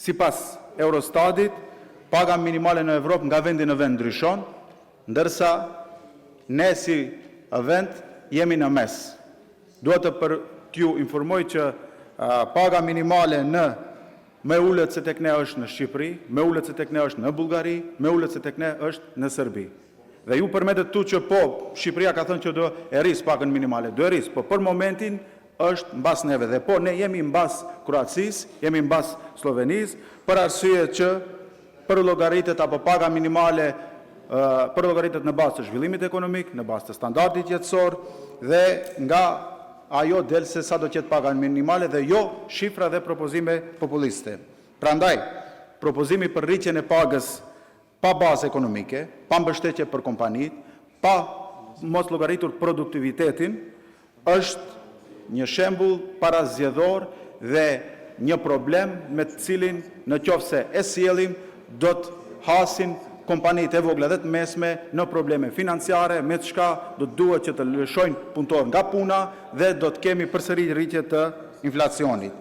Sipas Eurostatit, paga minimale në Evropë nga vendi në vend ndryshon, ndërsa ne si vend jemi në mes. Duhet t'ju informoj që paga minimale me ullet se tek ne është në Shqipëri, me ullet se tek ne është në Bullgari, me ullet se tek ne është në Serbi. Dhe ju përmetet tu që po, Shqipëria ka thënë që do e rris pagën minimale, do e rris, po për momentin është mbas neve. Dhe po, ne jemi mbas Kroacisë, jemi mbas Slovenisë, për arsye që për llogaritet apo paga minimale, për llogaritet në bazë të zhvillimit ekonomik, në bazë të standardit jetësor, dhe nga ajo del se sa do qetë paga minimale dhe jo shifra dhe propozime populiste. Prandaj, propozimi për rritjen e pagës pa bazë ekonomike, pa mbështetje për kompanit, pa mos llogaritur produktivitetin, është një shembull parazgjedhor dhe një problem me të cilin në qoftë se e sjellim do të hasin kompanitë e vogla dhe të mesme në probleme financiare, me të shka do të duhet që të lëshojnë punëtor nga puna dhe do të kemi përsëri rritje të inflacionit.